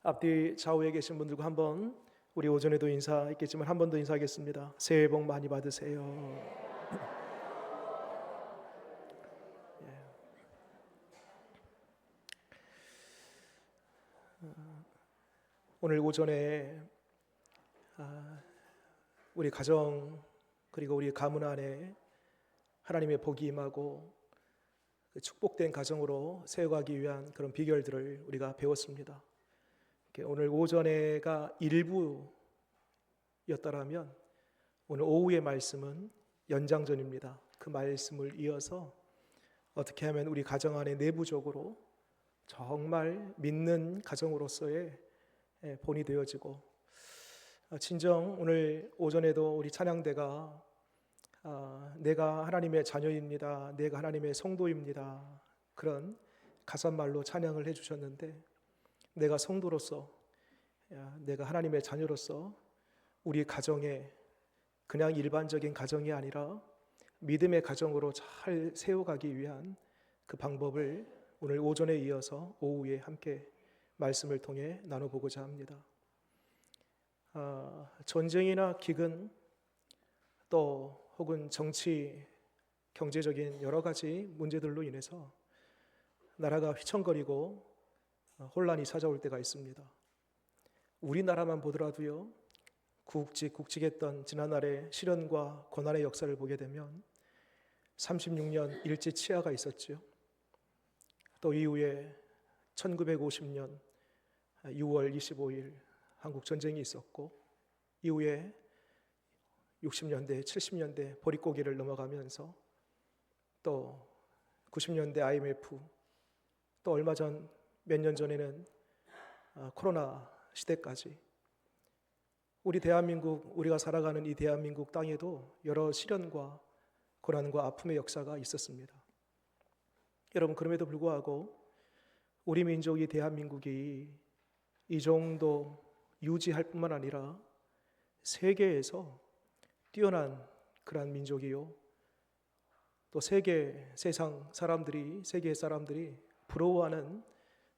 앞뒤 좌우에 계신 분들과 한번 우리 오전에도 인사했겠지만 한 번 더 인사하겠습니다. 새해 복 많이 받으세요. 오늘 오전에 우리 가정 그리고 우리 가문 안에 하나님의 복이 임하고 축복된 가정으로 세워가기 위한 그런 비결들을 우리가 배웠습니다. 오늘 오전에가 일부였더라면 오늘 오후의 말씀은 연장전입니다. 그 말씀을 이어서 어떻게 하면 우리 가정 안에 내부적으로 정말 믿는 가정으로서의 본이 되어지고, 진정 오늘 오전에도 우리 찬양대가 내가 하나님의 자녀입니다, 내가 하나님의 성도입니다, 그런 가사말로 찬양을 해주셨는데, 내가 성도로서, 내가 하나님의 자녀로서 우리 가정에 그냥 일반적인 가정이 아니라 믿음의 가정으로 잘 세워가기 위한 그 방법을 오늘 오전에 이어서 오후에 함께 말씀을 통해 나눠보고자 합니다. 전쟁이나 기근 또 혹은 정치, 경제적인 여러 가지 문제들로 인해서 나라가 휘청거리고 혼란이 찾아올 때가 있습니다. 우리나라만 보더라도요, 굵직굵직했던 지난날의 시련과 고난의 역사를 보게 되면 36년 일제 치하가 있었죠. 또 이후에 1950년 6월 25일 한국 전쟁이 있었고, 이후에 60년대, 70년대 보릿고개를 넘어가면서 또 90년대 IMF, 또 얼마 전 몇 년 전에는 코로나 시대까지 우리 대한민국, 우리가 살아가는 이 대한민국 땅에도 여러 시련과 고난과 아픔의 역사가 있었습니다. 여러분, 그럼에도 불구하고 우리 민족이, 대한민국이 이 정도 유지할 뿐만 아니라 세계에서 뛰어난 그러한 민족이요, 또 세상 사람들이, 세계의 사람들이 부러워하는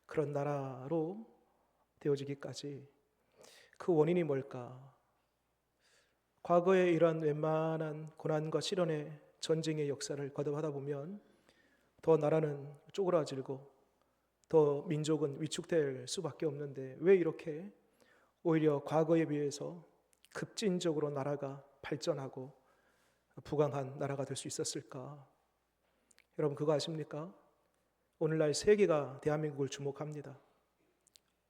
그런 나라로 되어지기까지 그 원인이 뭘까? 과거에 이러한 웬만한 고난과 시련의 전쟁의 역사를 거듭하다 보면 더 나라는 쪼그라들고 더 민족은 위축될 수밖에 없는데, 왜 이렇게 오히려 과거에 비해서 급진적으로 나라가 발전하고 부강한 나라가 될 수 있었을까? 여러분, 그거 아십니까? 오늘날 세계가 대한민국을 주목합니다.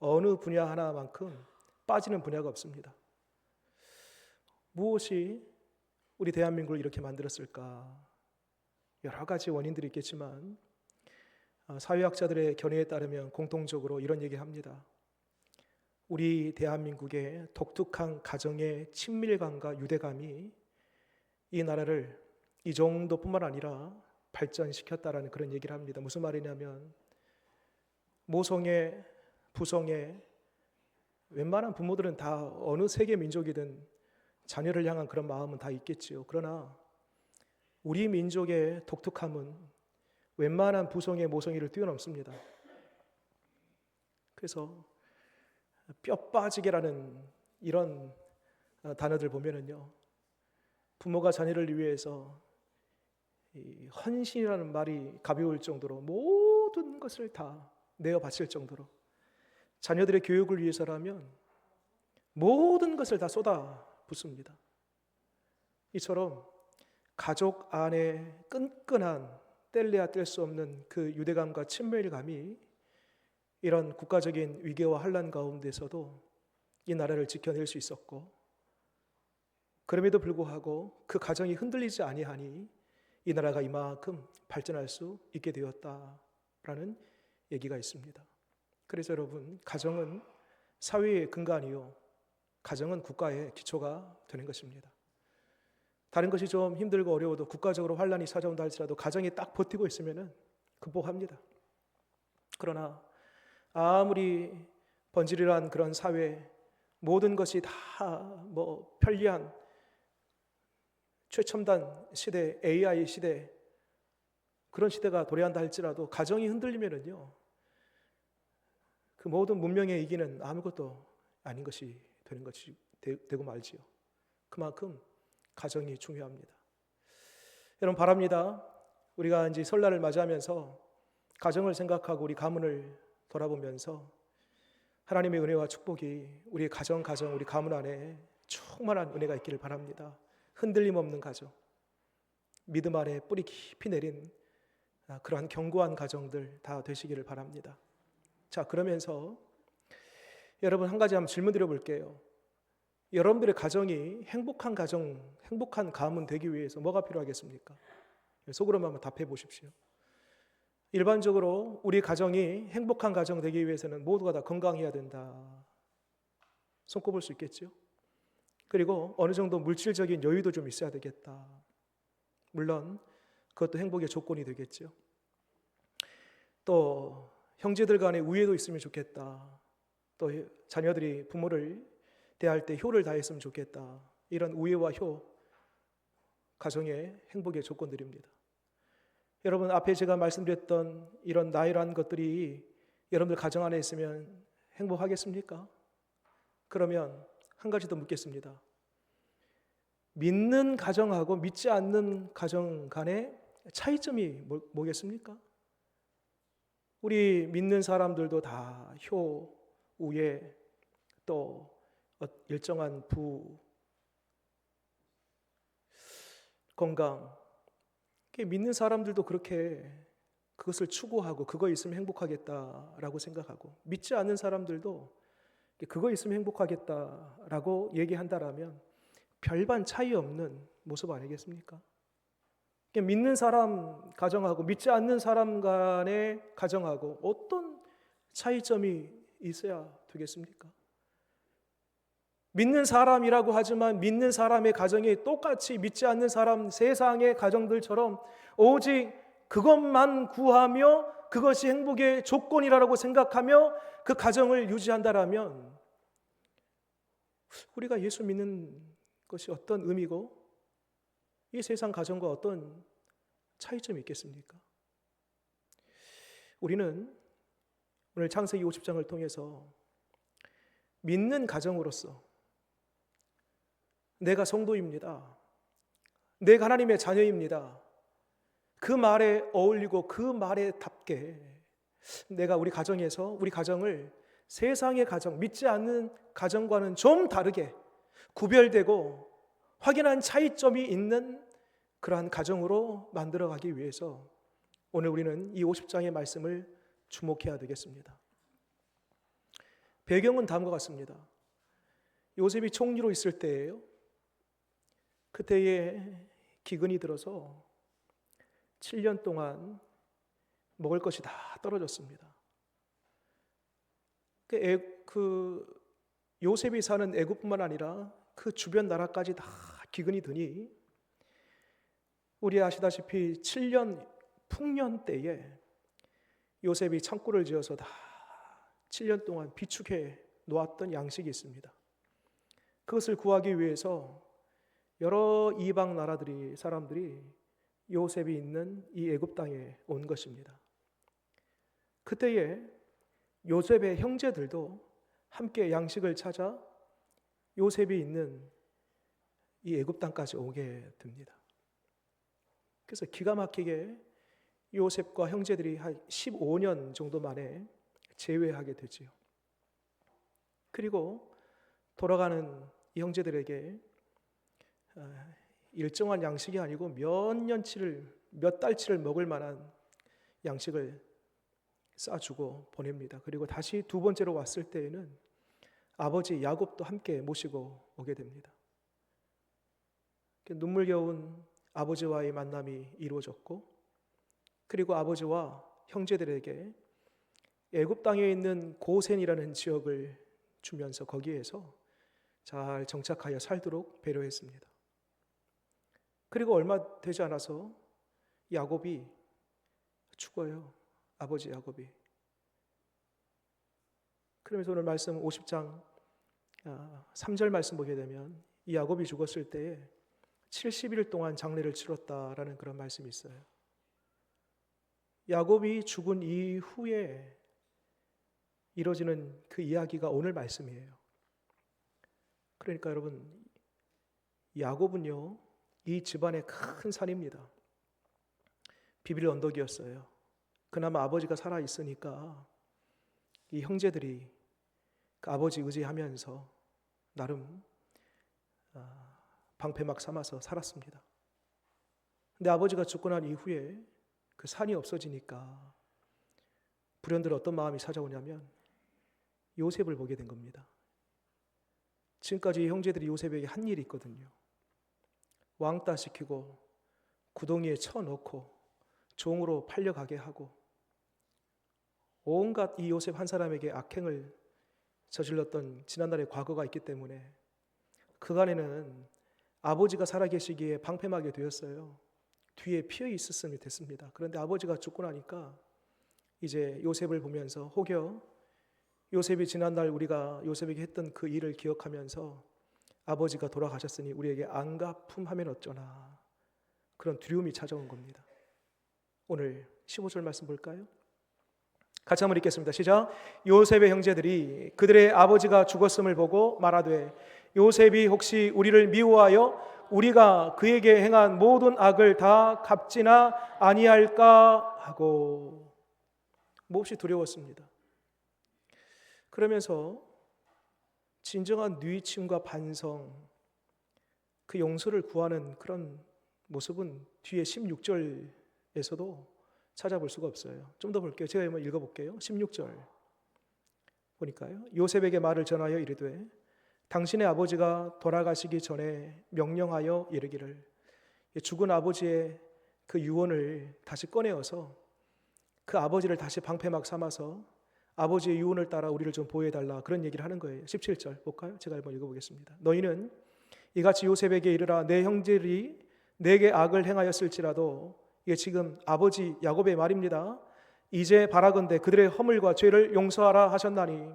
어느 분야 하나만큼 빠지는 분야가 없습니다. 무엇이 우리 대한민국을 이렇게 만들었을까? 여러 가지 원인들이 있겠지만 사회학자들의 견해에 따르면 공통적으로 이런 얘기합니다. 우리 대한민국의 독특한 가정의 친밀감과 유대감이 이 나라를 이 정도뿐만 아니라 발전시켰다라는 그런 얘기를 합니다. 무슨 말이냐면, 모성애, 부성애, 웬만한 부모들은 다 어느 세계 민족이든 자녀를 향한 그런 마음은 다 있겠지요. 그러나 우리 민족의 독특함은 웬만한 부성애, 모성애를 뛰어넘습니다. 그래서 뼈 빠지게라는 이런 단어들 보면은요, 부모가 자녀를 위해서 이 헌신이라는 말이 가벼울 정도로 모든 것을 다 내어 바칠 정도로, 자녀들의 교육을 위해서라면 모든 것을 다 쏟아 붓습니다. 이처럼 가족 안에 끈끈한, 뗄래야 뗄 수 없는 그 유대감과 친밀감이 이런 국가적인 위기와 환난 가운데서도 이 나라를 지켜낼 수 있었고, 그럼에도 불구하고 그 가정이 흔들리지 아니하니 이 나라가 이만큼 발전할 수 있게 되었다라는 얘기가 있습니다. 그래서 여러분, 가정은 사회의 근간이요, 가정은 국가의 기초가 되는 것입니다. 다른 것이 좀 힘들고 어려워도, 국가적으로 환난이 찾아온다 할지라도 가정이 딱 버티고 있으면 극복합니다. 그러나 아무리 번지르르한 그런 사회, 모든 것이 다 편리한 최첨단 시대, AI 시대, 그런 시대가 도래한다 할지라도 가정이 흔들리면은요, 그 모든 문명의 이기는 아무것도 아닌 것이 되는 것이 되고 말지요. 그만큼 가정이 중요합니다. 여러분 바랍니다. 우리가 이제 설날을 맞이하면서 가정을 생각하고 우리 가문을 돌아보면서 하나님의 은혜와 축복이 우리 가정, 우리 가문 안에 충만한 은혜가 있기를 바랍니다. 흔들림 없는 가정, 믿음 안에 뿌리 깊이 내린 그러한 견고한 가정들 다 되시기를 바랍니다. 자, 그러면서 여러분 한 가지 한번 질문 드려볼게요. 여러분들의 가정이 행복한 가정, 행복한 가문 되기 위해서 뭐가 필요하겠습니까? 속으로만 한번 답해 보십시오. 일반적으로 우리 가정이 행복한 가정 되기 위해서는 모두가 다 건강해야 된다. 손꼽을 수 있겠죠? 그리고 어느 정도 물질적인 여유도 좀 있어야 되겠다. 물론 그것도 행복의 조건이 되겠죠. 또 형제들 간의 우애도 있으면 좋겠다. 또 자녀들이 부모를 대할 때 효를 다했으면 좋겠다. 이런 우애와 효, 가정의 행복의 조건들입니다. 여러분 앞에 제가 말씀드렸던 이런 나열한 것들이 여러분들 가정 안에 있으면 행복하겠습니까? 그러면 한 가지 더 묻겠습니다. 믿는 가정하고 믿지 않는 가정 간의 차이점이 뭐겠습니까? 우리 믿는 사람들도 다 효, 우애, 또 일정한 건강, 믿는 사람들도 그렇게 그것을 추구하고 그거 있으면 행복하겠다라고 생각하고, 믿지 않는 사람들도 그거 있으면 행복하겠다라고 얘기한다라면 별반 차이 없는 모습 아니겠습니까? 믿는 사람 가정하고 믿지 않는 사람 간의 가정하고 어떤 차이점이 있어야 되겠습니까? 믿는 사람이라고 하지만 믿는 사람의 가정이 똑같이 믿지 않는 사람 세상의 가정들처럼 오직 그것만 구하며 그것이 행복의 조건이라고 생각하며 그 가정을 유지한다라면 우리가 예수 믿는 것이 어떤 의미고 이 세상 가정과 어떤 차이점이 있겠습니까? 우리는 오늘 창세기 50장을 통해서 믿는 가정으로서 내가 성도입니다. 내가 하나님의 자녀입니다. 그 말에 어울리고 그 말에 답게 내가 우리 가정에서 우리 가정을 세상의 가정, 믿지 않는 가정과는 좀 다르게 구별되고 확연한 차이점이 있는 그러한 가정으로 만들어가기 위해서 오늘 우리는 이 50장의 말씀을 주목해야 되겠습니다. 배경은 다음과 같습니다. 요셉이 총리로 있을 때예요. 그때에 기근이 들어서 7년 동안 먹을 것이 다 떨어졌습니다. 요셉이 사는 애굽뿐만 아니라 그 주변 나라까지 다 기근이 드니 우리 아시다시피 7년 풍년 때에 요셉이 창고를 지어서 다 7년 동안 비축해 놓았던 양식이 있습니다. 그것을 구하기 위해서 여러 이방 나라들이 사람들이 요셉이 있는 이 애굽 땅에 온 것입니다. 그때에 요셉의 형제들도 함께 양식을 찾아 요셉이 있는 이 애굽 땅까지 오게 됩니다. 그래서 기가 막히게 요셉과 형제들이 한 15년 정도 만에 재회하게 되지요. 그리고 돌아가는 이 형제들에게 일정한 양식이 아니고 몇 달치를 먹을 만한 양식을 싸주고 보냅니다. 그리고 다시 두 번째로 왔을 때에는 아버지 야곱도 함께 모시고 오게 됩니다. 눈물겨운 아버지와의 만남이 이루어졌고, 그리고 아버지와 형제들에게 애굽 땅에 있는 고센이라는 지역을 주면서 거기에서 잘 정착하여 살도록 배려했습니다. 그리고 얼마 되지 않아서 야곱이 죽어요. 아버지 야곱이. 그러면서 오늘 말씀 50장 3절 말씀 보게 되면 이 야곱이 죽었을 때에 70일 동안 장례를 치렀다라는 그런 말씀이 있어요. 야곱이 죽은 이후에 이루어지는 그 이야기가 오늘 말씀이에요. 그러니까 여러분, 야곱은요, 이 집안의 큰 산입니다. 비빌 언덕이었어요. 그나마 아버지가 살아 있으니까 이 형제들이 그 아버지 의지하면서 나름 방패막 삼아서 살았습니다. 근데 아버지가 죽고 난 이후에 그 산이 없어지니까 불현들 어떤 마음이 찾아오냐면 요셉을 보게 된 겁니다. 지금까지 형제들이 요셉에게 한 일이 있거든요. 왕따 시키고 구덩이에 쳐넣고 종으로 팔려가게 하고 온갖 이 요셉 한 사람에게 악행을 저질렀던 지난날의 과거가 있기 때문에 그간에는 아버지가 살아계시기에 방패막이 되었어요. 뒤에 피해 있었으면 됐습니다. 그런데 아버지가 죽고 나니까 이제 요셉을 보면서 혹여 요셉이 지난날 우리가 요셉에게 했던 그 일을 기억하면서 아버지가 돌아가셨으니 우리에게 안갚음하면 어쩌나, 그런 두려움이 찾아온 겁니다. 오늘 15절 말씀 볼까요? 같이 한번 읽겠습니다. 시작. 요셉의 형제들이 그들의 아버지가 죽었음을 보고 말하되 요셉이 혹시 우리를 미워하여 우리가 그에게 행한 모든 악을 다 갚지나 아니할까 하고 몹시 두려웠습니다. 그러면서 진정한 뉘우침과 반성, 그 용서를 구하는 그런 모습은 뒤에 16절에서도 찾아볼 수가 없어요. 좀 더 볼게요. 제가 한번 읽어볼게요. 16절 보니까요, 요셉에게 말을 전하여 이르되 당신의 아버지가 돌아가시기 전에 명령하여 이르기를, 죽은 아버지의 그 유언을 다시 꺼내어서 그 아버지를 다시 방패막 삼아서 아버지의 유언을 따라 우리를 좀 보호해달라, 그런 얘기를 하는 거예요. 17절 볼까요? 제가 한번 읽어보겠습니다. 너희는 이같이 요셉에게 이르라, 내 형제들이 내게 악을 행하였을지라도, 이게 지금 아버지 야곱의 말입니다. 이제 바라건대 그들의 허물과 죄를 용서하라 하셨나니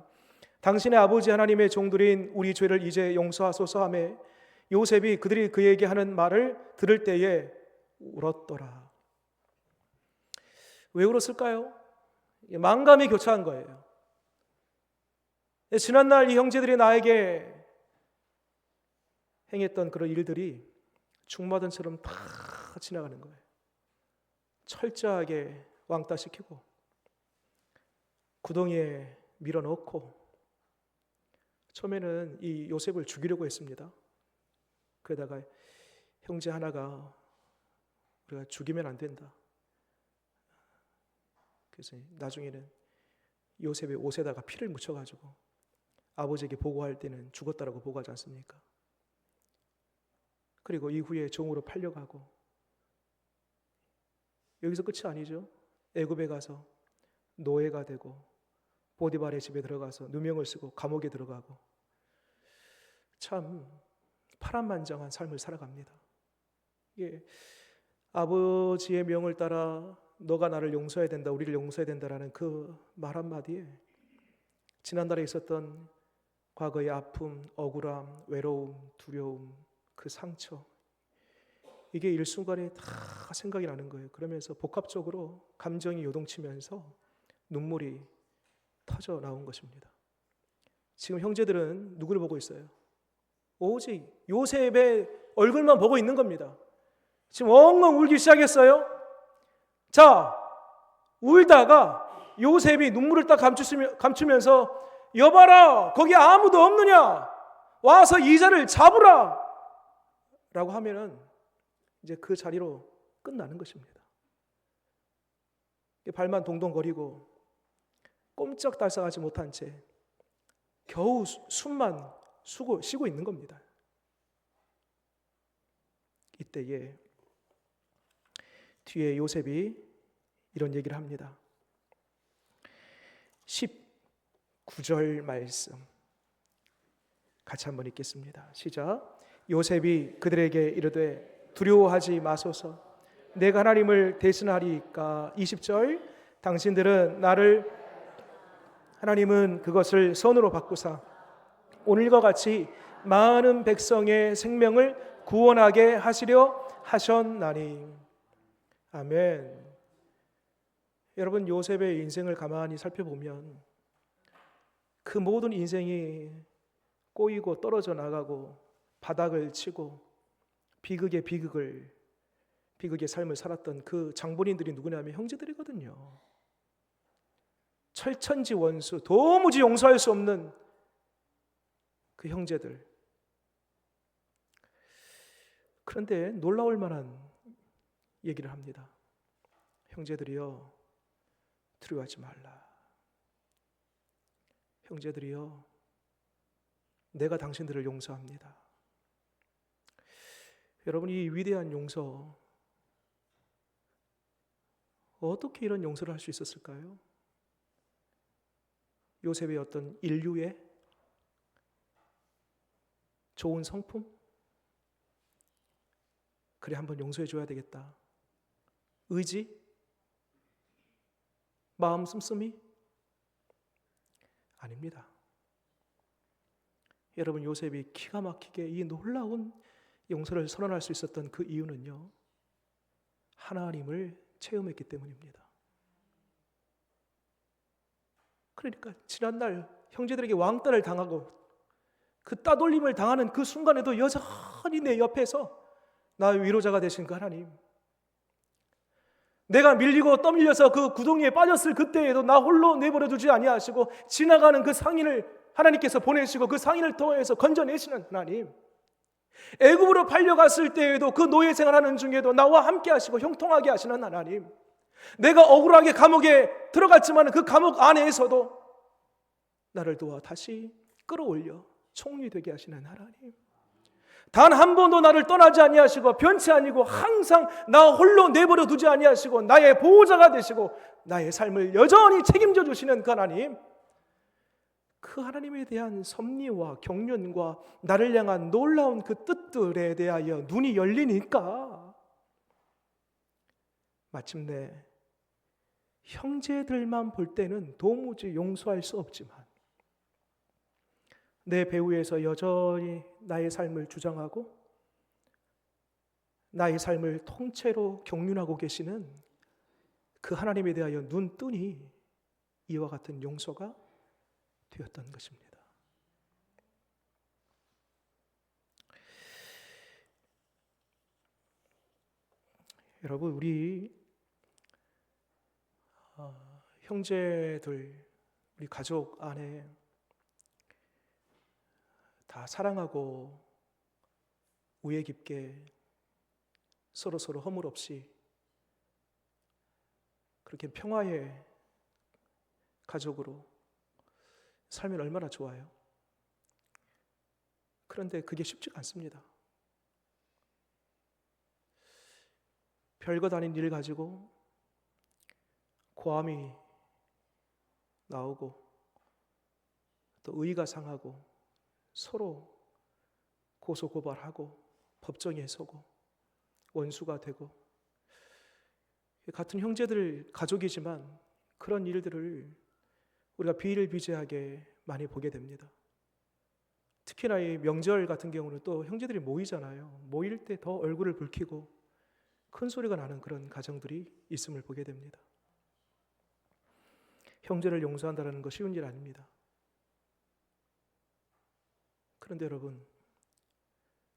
당신의 아버지 하나님의 종들인 우리 죄를 이제 용서하소서 하매 요셉이 그들이 그에게 하는 말을 들을 때에 울었더라. 왜 울었을까요? 만감이 교차한 거예요. 지난날 이 형제들이 나에게 행했던 그런 일들이 죽마등처럼 다 지나가는 거예요. 철저하게 왕따시키고 구덩이에 밀어넣고 처음에는 이 요셉을 죽이려고 했습니다. 그러다가 형제 하나가 우리가 죽이면 안 된다, 그래서 나중에는 요셉의 옷에다가 피를 묻혀가지고 아버지에게 보고할 때는 죽었다라고 보고하지 않습니까? 그리고 이후에 종으로 팔려가고, 여기서 끝이 아니죠. 애굽에 가서 노예가 되고 보디발의 집에 들어가서 누명을 쓰고 감옥에 들어가고, 참 파란만장한 삶을 살아갑니다. 예, 아버지의 명을 따라 너가 나를 용서해야 된다, 우리를 용서해야 된다라는 그 말 한마디에 지난달에 있었던 과거의 아픔, 억울함, 외로움, 두려움, 그 상처, 이게 일순간에 다 생각이 나는 거예요. 그러면서 복합적으로 감정이 요동치면서 눈물이 터져 나온 것입니다. 지금 형제들은 누구를 보고 있어요? 오직 요셉의 얼굴만 보고 있는 겁니다. 지금 엉엉 울기 시작했어요. 자, 울다가 요셉이 눈물을 딱 감추면서 여봐라, 거기 아무도 없느냐, 와서 이자를 잡으라 라고 하면은 이제 그 자리로 끝나는 것입니다. 발만 동동거리고 꼼짝달싹하지 못한 채 겨우 숨만 쉬고 있는 겁니다. 이때에 뒤에 요셉이 이런 얘기를 합니다. 19절 말씀 같이 한번 읽겠습니다. 시작. 요셉이 그들에게 이르되 두려워하지 마소서, 내가 하나님을 대신하리이까. 20절. 당신들은 나를, 하나님은 그것을 선으로 바꾸사 오늘과 같이 많은 백성의 생명을 구원하게 하시려 하셨나니. 아멘. 여러분, 요셉의 인생을 가만히 살펴보면 그 모든 인생이 꼬이고 떨어져 나가고 바닥을 치고 비극의 삶을 살았던 그 장본인들이 누구냐면 형제들이거든요. 철천지 원수, 도무지 용서할 수 없는 그 형제들. 그런데 놀라울 만한 얘기를 합니다. 형제들이여, 두려워하지 말라. 형제들이여, 내가 당신들을 용서합니다. 여러분, 이 위대한 용서, 어떻게 이런 용서를 할 수 있었을까요? 요셉의 어떤 인류의 좋은 성품? 그래, 한번 용서해 줘야 되겠다. 의지? 마음 씀씀이? 아닙니다. 여러분, 요셉이 기가 막히게 이 놀라운 용서를 선언할 수 있었던 그 이유는요, 하나님을 체험했기 때문입니다. 그러니까 지난날 형제들에게 왕따를 당하고 그 따돌림을 당하는 그 순간에도 여전히 내 옆에서 나의 위로자가 되신 그 하나님, 내가 밀리고 떠밀려서 그 구덩이에 빠졌을 그때에도 나 홀로 내버려 두지 아니하시고 지나가는 그 상인을 하나님께서 보내시고 그 상인을 통해서 건져내시는 하나님, 애굽으로 팔려갔을 때에도 그 노예 생활하는 중에도 나와 함께 하시고 형통하게 하시는 하나님, 내가 억울하게 감옥에 들어갔지만 그 감옥 안에서도 나를 도와 다시 끌어올려 총리 되게 하시는 하나님, 단 한 번도 나를 떠나지 아니하시고 변치 아니고 항상 나 홀로 내버려 두지 아니하시고 나의 보호자가 되시고 나의 삶을 여전히 책임져 주시는 그 하나님, 그 하나님에 대한 섭리와 경륜과 나를 향한 놀라운 그 뜻들에 대하여 눈이 열리니까 마침내 형제들만 볼 때는 도무지 용서할 수 없지만 내 배후에서 여전히 나의 삶을 주장하고 나의 삶을 통째로 경륜하고 계시는 그 하나님에 대하여 눈뜨니 이와 같은 용서가 되었던 것입니다. 여러분, 우리 형제들, 우리 가족 안에 다 사랑하고 우애 깊게 서로 허물 없이 그렇게 평화의 가족으로 살면 얼마나 좋아요. 그런데 그게 쉽지가 않습니다. 별것 아닌 일 가지고 고함이 나오고 또 의가 상하고 서로 고소고발하고 법정에 서고 원수가 되고, 같은 형제들 가족이지만 그런 일들을 우리가 비일비재하게 많이 보게 됩니다. 특히나 이 명절 같은 경우는 또 형제들이 모이잖아요. 모일 때 더 얼굴을 붉히고 큰 소리가 나는 그런 가정들이 있음을 보게 됩니다. 형제를 용서한다는 거 쉬운 일 아닙니다. 그런데 여러분,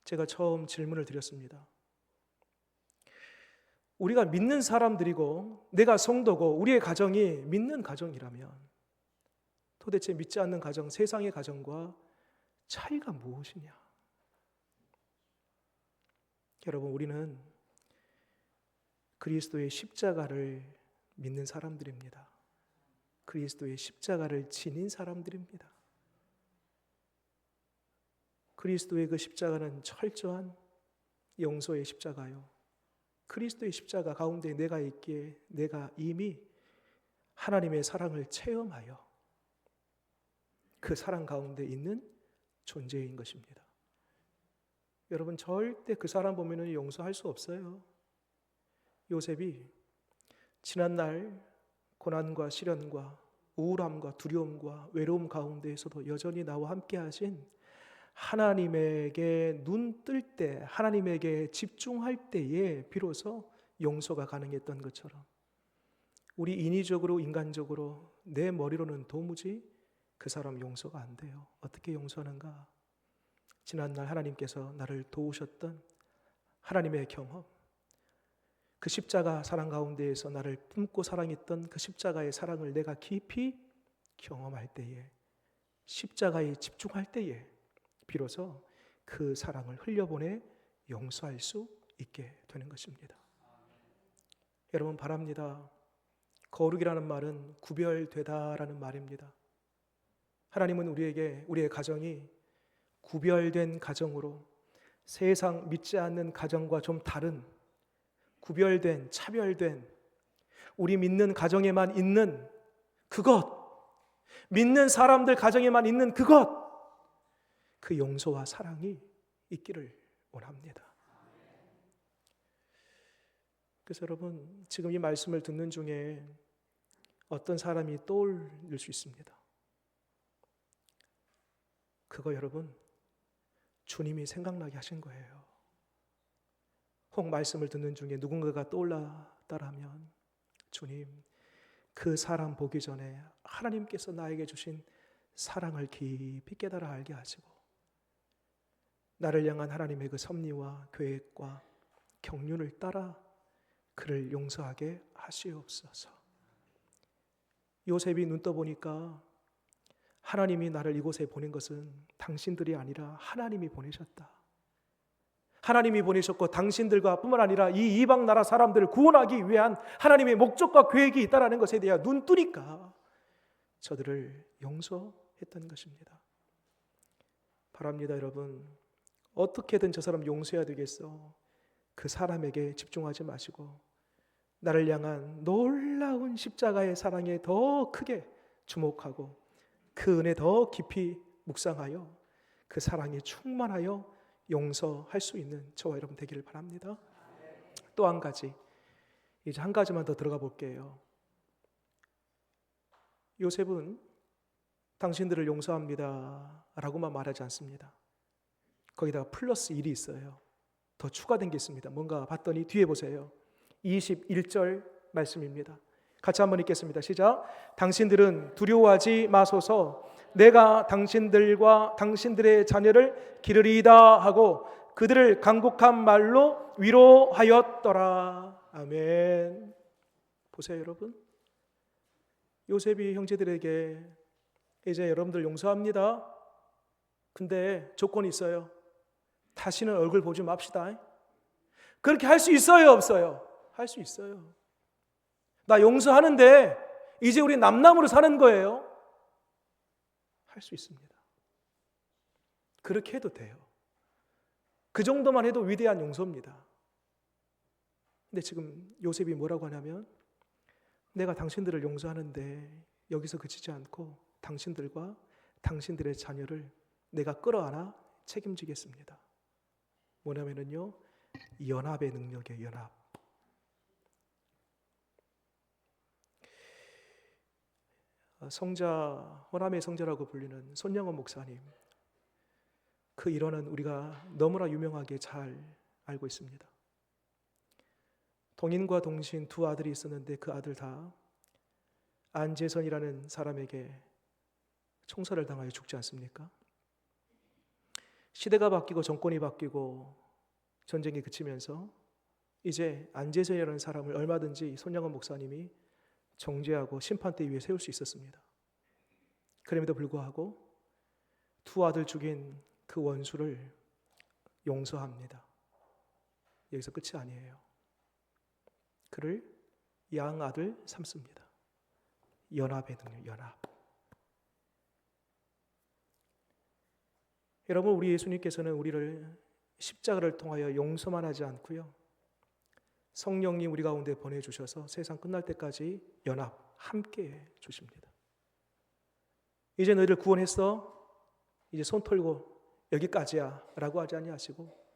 제가 처음 질문을 드렸습니다. 우리가 믿는 사람들이고 내가 성도고 우리의 가정이 믿는 가정이라면 도대체 믿지 않는 가정, 세상의 가정과 차이가 무엇이냐? 여러분, 우리는 그리스도의 십자가를 믿는 사람들입니다. 그리스도의 십자가를 지닌 사람들입니다. 그리스도의 그 십자가는 철저한 용서의 십자가요, 그리스도의 십자가 가운데 내가 있기에 내가 이미 하나님의 사랑을 체험하여 그 사랑 가운데 있는 존재인 것입니다. 여러분, 절대 그 사람 보면 용서할 수 없어요. 요셉이 지난날 고난과 시련과 우울함과 두려움과 외로움 가운데에서도 여전히 나와 함께 하신 하나님에게 눈 뜰 때, 하나님에게 집중할 때에 비로소 용서가 가능했던 것처럼 우리 인위적으로 인간적으로 내 머리로는 도무지 그 사람 용서가 안 돼요. 어떻게 용서하는가? 지난날 하나님께서 나를 도우셨던 하나님의 경험, 그 십자가 사랑 가운데에서 나를 품고 사랑했던 그 십자가의 사랑을 내가 깊이 경험할 때에, 십자가에 집중할 때에 비로소 그 사랑을 흘려보내 용서할 수 있게 되는 것입니다. 여러분 바랍니다. 거룩이라는 말은 구별되다라는 말입니다. 하나님은 우리에게 우리의 가정이 구별된 가정으로 세상 믿지 않는 가정과 좀 다른 구별된, 차별된 우리 믿는 가정에만 있는 그것, 믿는 사람들 가정에만 있는 그것, 그 용서와 사랑이 있기를 원합니다. 그래서 여러분 지금 이 말씀을 듣는 중에 어떤 사람이 떠올릴 수 있습니다. 그거 여러분 주님이 생각나게 하신 거예요. 혹 말씀을 듣는 중에 누군가가 떠올랐다라면 주님, 그 사람 보기 전에 하나님께서 나에게 주신 사랑을 깊이 깨달아 알게 하시고 나를 향한 하나님의 그 섭리와 계획과 경륜을 따라 그를 용서하게 하시옵소서. 요셉이 눈 떠보니까 하나님이 나를 이곳에 보낸 것은 당신들이 아니라 하나님이 보내셨다. 하나님이 보내셨고 당신들과 뿐만 아니라 이 이방 나라 사람들을 구원하기 위한 하나님의 목적과 계획이 있다는 것에 대해 눈 뜨니까 저들을 용서했던 것입니다. 바랍니다 여러분. 어떻게든 저 사람 용서해야 되겠어. 그 사람에게 집중하지 마시고 나를 향한 놀라운 십자가의 사랑에 더 크게 주목하고 그 은혜 더 깊이 묵상하여 그 사랑에 충만하여 용서할 수 있는 저와 여러분 되기를 바랍니다. 또 한 가지, 이제 한 가지만 더 들어가 볼게요. 요셉은 당신들을 용서합니다 라고만 말하지 않습니다. 거기다가 플러스 1이 있어요. 더 추가된 게 있습니다. 뭔가 봤더니 뒤에 보세요. 21절 말씀입니다. 같이 한번 읽겠습니다. 시작. 당신들은 두려워하지 마소서. 내가 당신들과 당신들의 자녀를 기르리이다 하고 그들을 간곡한 말로 위로하였더라. 아멘. 보세요 여러분. 요셉이 형제들에게 이제 여러분들 용서합니다. 근데 조건이 있어요. 다시는 얼굴 보지 맙시다. 그렇게 할 수 있어요 없어요? 할 수 있어요. 나 용서하는데 이제 우리 남남으로 사는 거예요. 할 수 있습니다. 그렇게 해도 돼요. 그 정도만 해도 위대한 용서입니다. 근데 지금 요셉이 뭐라고 하냐면 내가 당신들을 용서하는데 여기서 그치지 않고 당신들과 당신들의 자녀를 내가 끌어안아 책임지겠습니다. 뭐냐면요 연합의 능력이에요. 연합. 성자, 호남의 성자라고 불리는 손영원 목사님, 그 일화는 우리가 너무나 유명하게 잘 알고 있습니다. 동인과 동신 두 아들이 있었는데 그 아들 다 안재선이라는 사람에게 총살을 당하여 죽지 않습니까? 시대가 바뀌고 정권이 바뀌고 전쟁이 그치면서 이제 안재선이라는 사람을 얼마든지 손영원 목사님이 정죄하고 심판대 위에 세울 수 있었습니다. 그럼에도 불구하고 두 아들 죽인 그 원수를 용서합니다. 여기서 끝이 아니에요. 그를 양아들 삼습니다. 연합의 능력, 연합. 여러분, 우리 예수님께서는 우리를 십자가를 통하여 용서만 하지 않고요, 성령님 우리 가운데 보내주셔서 세상 끝날 때까지 연합, 함께 주십니다. 이제 너희를 구원했어? 이제 손 털고 여기까지야 라고 하지 아니하시고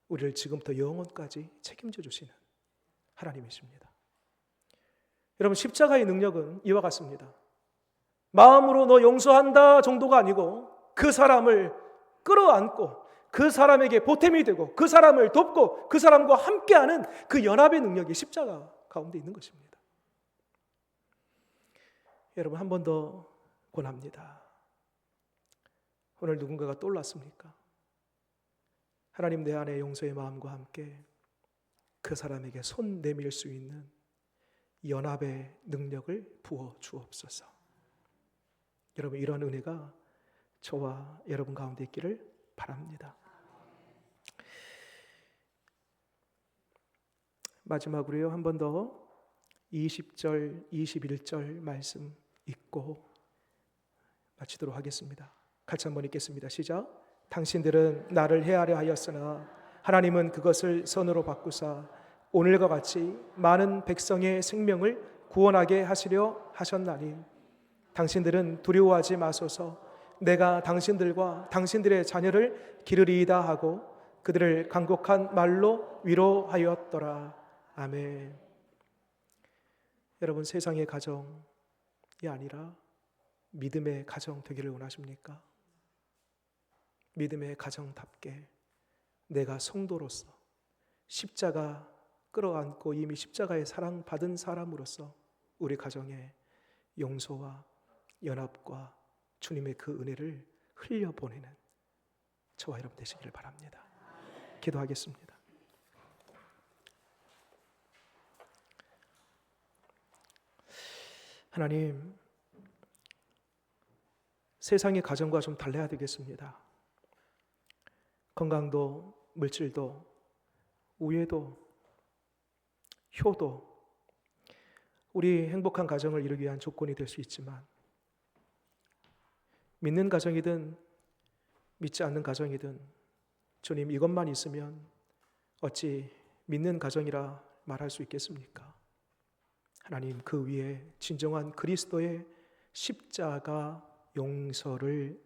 우리를 지금부터 영원까지 책임져 주시는 하나님이십니다. 여러분, 십자가의 능력은 이와 같습니다. 마음으로 너 용서한다 정도가 아니고 그 사람을 끌어안고 그 사람에게 보탬이 되고 그 사람을 돕고 그 사람과 함께하는 그 연합의 능력이 십자가 가운데 있는 것입니다. 여러분, 한 번 더 권합니다. 오늘 누군가가 떠올랐습니까? 하나님, 내 안에 용서의 마음과 함께 그 사람에게 손 내밀 수 있는 연합의 능력을 부어 주옵소서. 여러분, 이런 은혜가 저와 여러분 가운데 있기를 바랍니다. 마지막으로요, 한 번 더 20절, 21절 말씀 읽고 마치도록 하겠습니다. 같이 한번 읽겠습니다. 시작. 당신들은 나를 헤아려 하였으나 하나님은 그것을 선으로 바꾸사 오늘과 같이 많은 백성의 생명을 구원하게 하시려 하셨나니 당신들은 두려워하지 마소서. 내가 당신들과 당신들의 자녀를 기르리이다 하고 그들을 간곡한 말로 위로하였더라. 아멘. 여러분, 세상의 가정이 아니라 믿음의 가정 되기를 원하십니까? 믿음의 가정답게 내가 성도로서 십자가 끌어안고 이미 십자가의 사랑받은 사람으로서 우리 가정에 용서와 연합과 주님의 그 은혜를 흘려보내는 저와 여러분 되시기를 바랍니다. 기도하겠습니다. 하나님, 세상의 가정과 좀 달라야 되겠습니다. 건강도, 물질도, 우애도, 효도 우리 행복한 가정을 이루기 위한 조건이 될 수 있지만 믿는 가정이든 믿지 않는 가정이든 주님, 이것만 있으면 어찌 믿는 가정이라 말할 수 있겠습니까? 하나님, 그 위에 진정한 그리스도의 십자가 용서를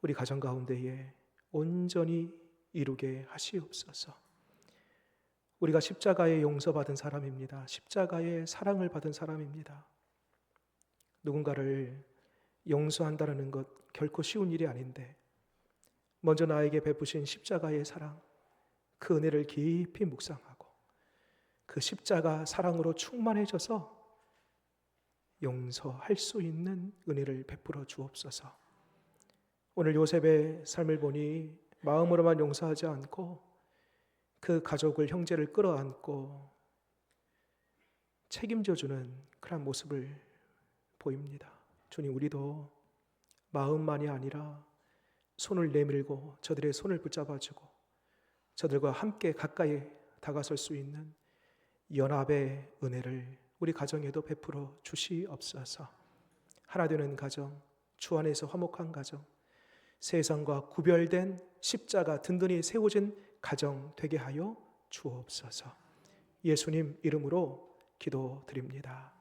우리 가정 가운데에 온전히 이루게 하시옵소서. 우리가 십자가의 용서받은 사람입니다. 십자가의 사랑을 받은 사람입니다. 누군가를 용서한다는 것 결코 쉬운 일이 아닌데 먼저 나에게 베푸신 십자가의 사랑, 그 은혜를 깊이 묵상하고 그 십자가 사랑으로 충만해져서 용서할 수 있는 은혜를 베풀어 주옵소서. 오늘 요셉의 삶을 보니 마음으로만 용서하지 않고 그 가족을, 형제를 끌어안고 책임져주는 그런 모습을 보입니다. 주님, 우리도 마음만이 아니라 손을 내밀고 저들의 손을 붙잡아주고 저들과 함께 가까이 다가설 수 있는 연합의 은혜를 우리 가정에도 베풀어 주시옵소서. 하나 되는 가정, 주 안에서 화목한 가정, 세상과 구별된 십자가 든든히 세워진 가정 되게 하여 주옵소서. 예수님 이름으로 기도드립니다.